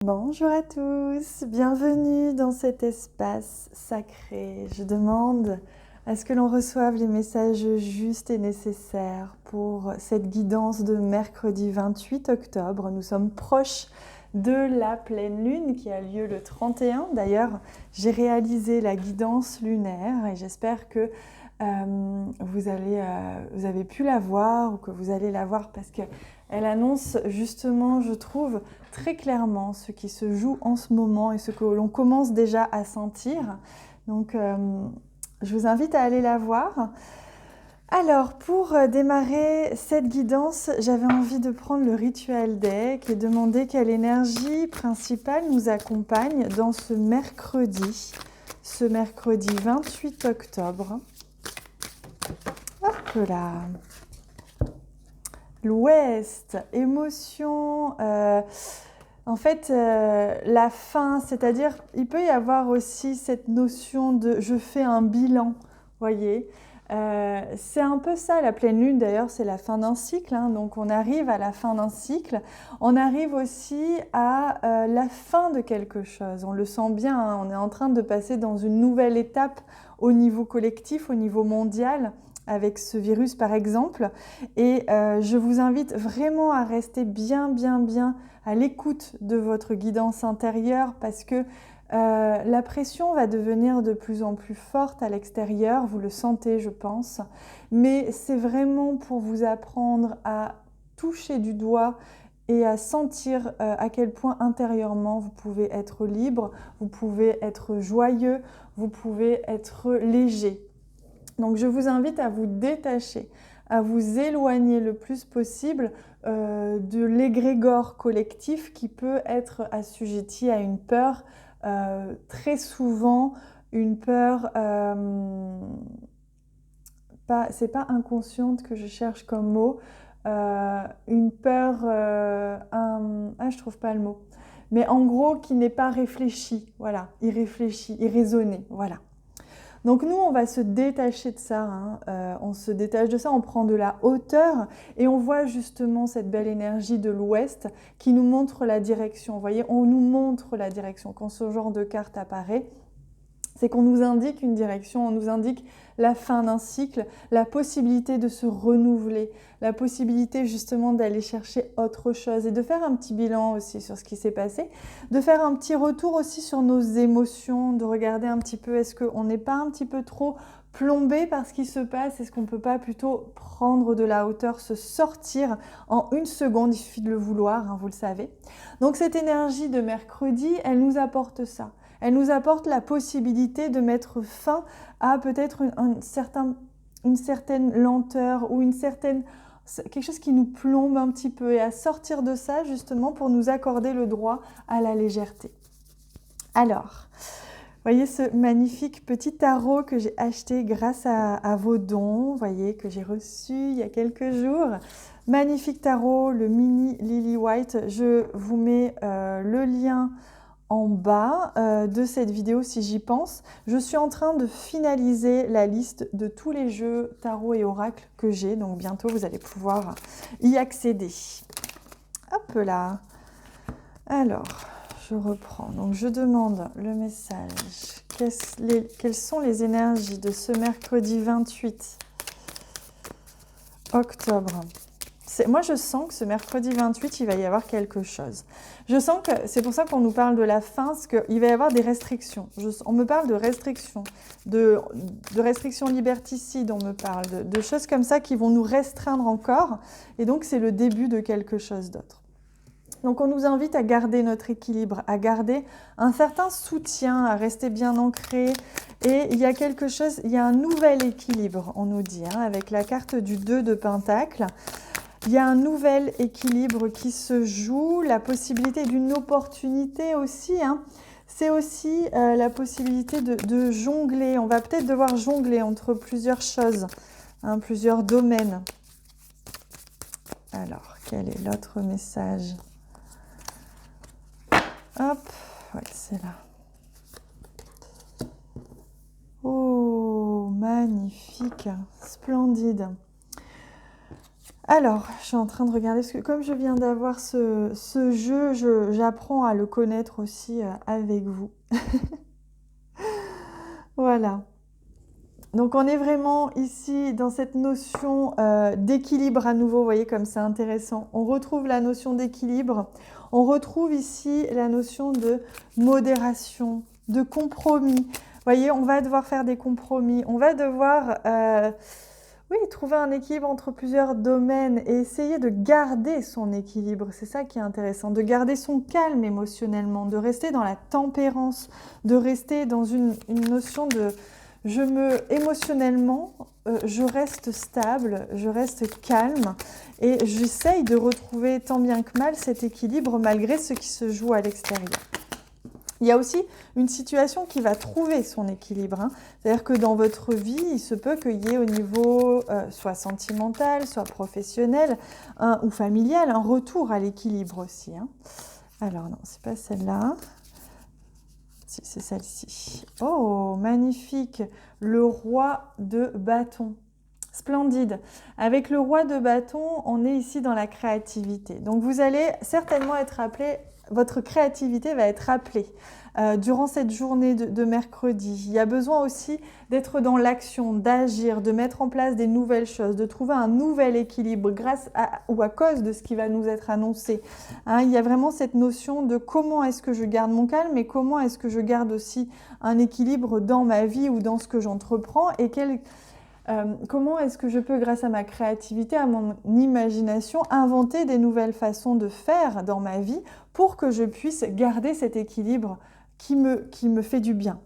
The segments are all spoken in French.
Bonjour à tous, bienvenue dans cet espace sacré. Je demande à ce que l'on reçoive les messages justes et nécessaires pour cette guidance de mercredi 28 octobre. Nous sommes proches de la pleine lune qui a lieu le 31. D'ailleurs, j'ai réalisé la guidance lunaire et j'espère que vous avez pu la voir ou que vous allez la voir parce qu'elle annonce justement, je trouve, très clairement ce qui se joue en ce moment et ce que l'on commence déjà à sentir. Donc, je vous invite à aller la voir. Alors, pour démarrer cette guidance, j'avais envie de prendre le rituel deck et demander quelle énergie principale nous accompagne dans ce mercredi 28 octobre. Hop là. L'Ouest, émotion, en fait, la fin, c'est-à-dire, il peut y avoir aussi cette notion de « je fais un bilan », voyez. C'est un peu ça, la pleine lune, d'ailleurs, c'est la fin d'un cycle, hein, donc on arrive à la fin d'un cycle. On arrive aussi à la fin de quelque chose, on le sent bien, hein, on est en train de passer dans une nouvelle étape au niveau collectif, au niveau mondial, avec ce virus par exemple, et je vous invite vraiment à rester bien à l'écoute de votre guidance intérieure parce que la pression va devenir de plus en plus forte à l'extérieur, vous le sentez je pense, mais c'est vraiment pour vous apprendre à toucher du doigt et à sentir à quel point intérieurement vous pouvez être libre, vous pouvez être joyeux, vous pouvez être léger. Donc je vous invite à vous détacher, à vous éloigner le plus possible de l'égrégore collectif qui peut être assujetti à une peur, très souvent une peur, c'est pas inconsciente que je cherche comme mot, une peur, je trouve pas le mot, mais en gros qui n'est pas réfléchie, voilà, irréfléchie, irraisonnée, voilà. Donc nous, on va se détacher de ça, hein. On se détache de ça, on prend de la hauteur et on voit justement cette belle énergie de l'Ouest qui nous montre la direction. Vous voyez, on nous montre la direction. Quand ce genre de carte apparaît, c'est qu'on nous indique une direction, on nous indique la fin d'un cycle, la possibilité de se renouveler, la possibilité justement d'aller chercher autre chose et de faire un petit bilan aussi sur ce qui s'est passé, de faire un petit retour aussi sur nos émotions, de regarder un petit peu est-ce qu'on n'est pas un petit peu trop plombé par ce qui se passe, est-ce qu'on ne peut pas plutôt prendre de la hauteur, se sortir en une seconde, il suffit de le vouloir, hein, vous le savez. Donc cette énergie de mercredi, elle nous apporte ça. Elle nous apporte la possibilité de mettre fin à peut-être une certaine lenteur ou quelque chose qui nous plombe un petit peu et à sortir de ça justement pour nous accorder le droit à la légèreté. Alors, voyez ce magnifique petit tarot que j'ai acheté grâce à vos dons, voyez, que j'ai reçu il y a quelques jours. Magnifique tarot, le mini Lily White. Je vous mets le lien en bas de cette vidéo si j'y pense. Je suis en train de finaliser la liste de tous les jeux tarot et oracle que j'ai, donc bientôt vous allez pouvoir y accéder. Hop là. Alors, je reprends. Donc je demande le message. Quelles sont les énergies de ce mercredi 28 octobre ? Moi, je sens que ce mercredi 28, il va y avoir quelque chose. Je sens que c'est pour ça qu'on nous parle de la fin, parce qu'il va y avoir des restrictions. On me parle de restrictions, de restrictions liberticides, on me parle de choses comme ça qui vont nous restreindre encore. Et donc, c'est le début de quelque chose d'autre. Donc, on nous invite à garder notre équilibre, à garder un certain soutien, à rester bien ancré. Et il y a quelque chose, il y a un nouvel équilibre, on nous dit, hein, avec la carte du 2 de Pentacle. Il y a un nouvel équilibre qui se joue, la possibilité d'une opportunité aussi, hein. C'est aussi la possibilité de jongler. On va peut-être devoir jongler entre plusieurs choses, hein, plusieurs domaines. Alors, quel est l'autre message ? Hop, ouais, c'est là. Oh, magnifique, splendide. Alors, je suis en train de regarder, parce que comme je viens d'avoir ce jeu, j'apprends à le connaître aussi avec vous. Voilà. Donc on est vraiment ici dans cette notion d'équilibre à nouveau, vous voyez comme c'est intéressant. On retrouve la notion d'équilibre, on retrouve ici la notion de modération, de compromis. Vous voyez, on va devoir faire des compromis, on va devoir oui, trouver un équilibre entre plusieurs domaines et essayer de garder son équilibre. C'est ça qui est intéressant, de garder son calme émotionnellement, de rester dans la tempérance, de rester dans une notion de émotionnellement, je reste stable, je reste calme et j'essaye de retrouver tant bien que mal cet équilibre malgré ce qui se joue à l'extérieur. Il y a aussi une situation qui va trouver son équilibre. Hein. C'est-à-dire que dans votre vie, il se peut qu'il y ait au niveau soit sentimental, soit professionnel ou familial, un retour à l'équilibre aussi. Hein. Alors non, c'est pas celle-là. Si, c'est celle-ci. Oh, magnifique! Le roi de bâton. Splendide. Avec le roi de bâton, on est ici dans la créativité. Donc vous allez certainement être appelé, votre créativité va être appelée durant cette journée de mercredi. Il y a besoin aussi d'être dans l'action, d'agir, de mettre en place des nouvelles choses, de trouver un nouvel équilibre grâce à ou à cause de ce qui va nous être annoncé. Hein, il y a vraiment cette notion de comment est-ce que je garde mon calme et comment est-ce que je garde aussi un équilibre dans ma vie ou dans ce que j'entreprends et comment est-ce que je peux, grâce à ma créativité, à mon imagination, inventer des nouvelles façons de faire dans ma vie pour que je puisse garder cet équilibre qui me fait du bien.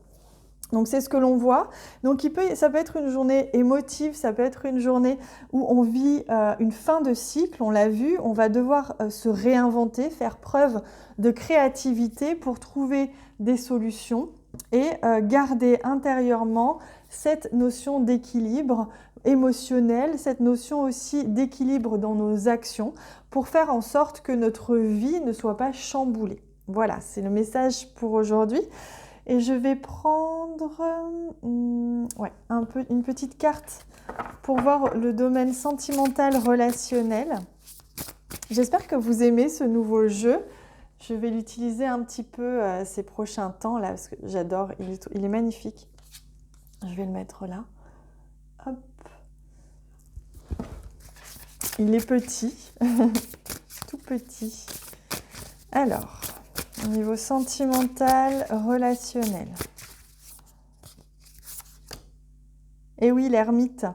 Donc c'est ce que l'on voit. Donc ça peut être une journée émotive, ça peut être une journée où on vit une fin de cycle, on l'a vu, on va devoir se réinventer, faire preuve de créativité pour trouver des solutions et garder intérieurement cette notion d'équilibre émotionnel, cette notion aussi d'équilibre dans nos actions pour faire en sorte que notre vie ne soit pas chamboulée. Voilà, c'est le message pour aujourd'hui. Et je vais prendre une petite carte pour voir le domaine sentimental relationnel. J'espère que vous aimez ce nouveau jeu. Je vais l'utiliser un petit peu ces prochains temps là parce que j'adore, il est magnifique. Je vais le mettre là. Hop. Il est petit, tout petit. Alors, au niveau sentimental, relationnel. Et oui, l'ermite.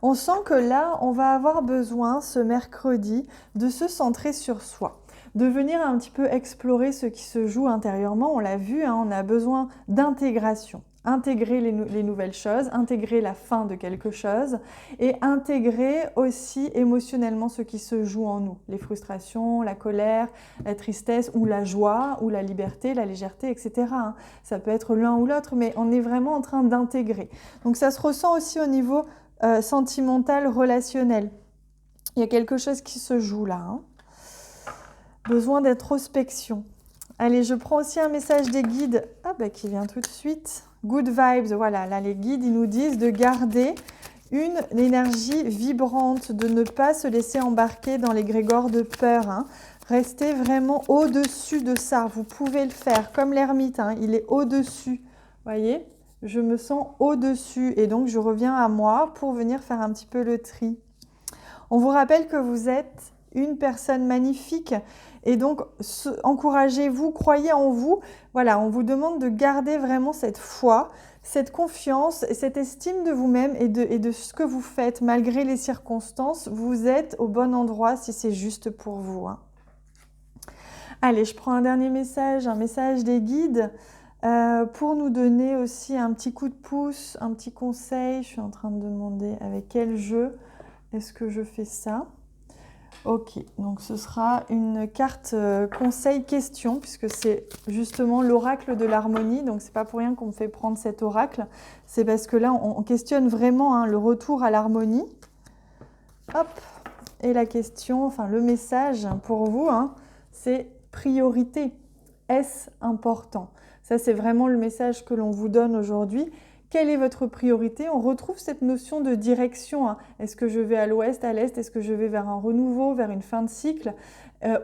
On sent que là, on va avoir besoin, ce mercredi, de se centrer sur soi, de venir un petit peu explorer ce qui se joue intérieurement. On l'a vu, hein, on a besoin d'intégration. Intégrer les nouvelles choses, intégrer la fin de quelque chose et intégrer aussi émotionnellement ce qui se joue en nous. Les frustrations, la colère, la tristesse ou la joie ou la liberté, la légèreté, etc. Hein. Ça peut être l'un ou l'autre, mais on est vraiment en train d'intégrer. Donc ça se ressent aussi au niveau sentimental, relationnel. Il y a quelque chose qui se joue là. Hein. Besoin d'introspection. Allez, je prends aussi un message des guides qui vient tout de suite. Good vibes, voilà, là les guides, ils nous disent de garder une énergie vibrante, de ne pas se laisser embarquer dans les grégores de peur. Hein. Restez vraiment au-dessus de ça, vous pouvez le faire, comme l'ermite, hein, il est au-dessus, voyez, je me sens au-dessus et donc je reviens à moi pour venir faire un petit peu le tri. On vous rappelle que vous êtes une personne magnifique et donc encouragez-vous, croyez en vous. Voilà, on vous demande de garder vraiment cette foi, cette confiance et cette estime de vous-même et de ce que vous faites malgré les circonstances. Vous êtes au bon endroit si c'est juste pour vous. Hein. Allez, je prends un dernier message, un message des guides pour nous donner aussi un petit coup de pouce, un petit conseil. Je suis en train de demander avec quel jeu est-ce que je fais ça. Ok, donc ce sera une carte conseil-question, puisque c'est justement l'oracle de l'harmonie, donc c'est pas pour rien qu'on me fait prendre cet oracle, c'est parce que là on questionne vraiment hein, le retour à l'harmonie. Hop, et la question, enfin le message pour vous, hein, c'est priorité. Est-ce important? Ça c'est vraiment le message que l'on vous donne aujourd'hui. Quelle est votre priorité? On retrouve cette notion de direction, hein. Est-ce que je vais à l'ouest, à l'est? Est-ce que je vais vers un renouveau, vers une fin de cycle?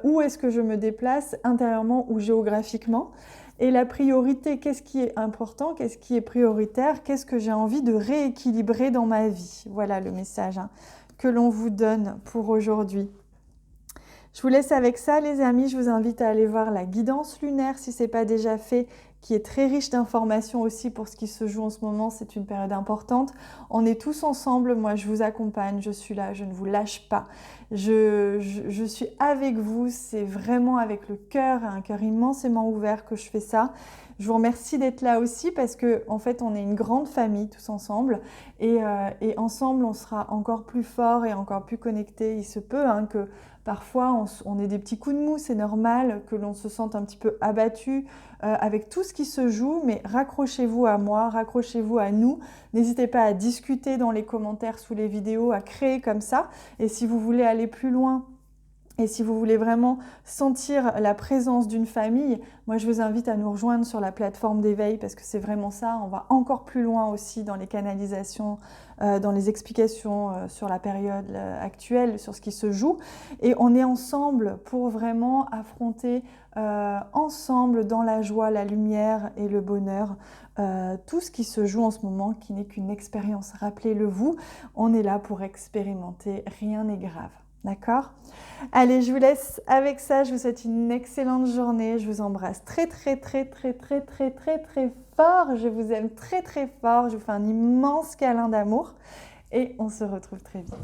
Où est-ce que je me déplace intérieurement ou géographiquement? Et la priorité, qu'est-ce qui est important? Qu'est-ce qui est prioritaire? Qu'est-ce que j'ai envie de rééquilibrer dans ma vie? Voilà le message, hein, que l'on vous donne pour aujourd'hui. Je vous laisse avec ça, les amis. Je vous invite à aller voir la guidance lunaire si ce n'est pas déjà fait, qui est très riche d'informations aussi pour ce qui se joue en ce moment. C'est une période importante. On est tous ensemble. Moi, je vous accompagne. Je suis là. Je ne vous lâche pas. Je suis avec vous. C'est vraiment avec le cœur, un cœur immensément ouvert que je fais ça. Je vous remercie d'être là aussi parce que en fait, on est une grande famille tous ensemble et ensemble, on sera encore plus fort et encore plus connectés. Il se peut hein, que parfois, on ait des petits coups de mou, c'est normal, que l'on se sente un petit peu abattu avec tout ce qui se joue, mais raccrochez-vous à moi, raccrochez-vous à nous. N'hésitez pas à discuter dans les commentaires sous les vidéos, à créer comme ça. Et si vous voulez aller plus loin, et si vous voulez vraiment sentir la présence d'une famille, moi je vous invite à nous rejoindre sur la plateforme d'éveil parce que c'est vraiment ça, on va encore plus loin aussi dans les canalisations, dans les explications sur la période actuelle, sur ce qui se joue. Et on est ensemble pour vraiment affronter ensemble dans la joie, la lumière et le bonheur, tout ce qui se joue en ce moment qui n'est qu'une expérience. Rappelez-le vous, on est là pour expérimenter, rien n'est grave. D'accord? Allez, je vous laisse avec ça. Je vous souhaite une excellente journée. Je vous embrasse très fort. Je vous aime très fort. Je vous fais un immense câlin d'amour et on se retrouve très vite.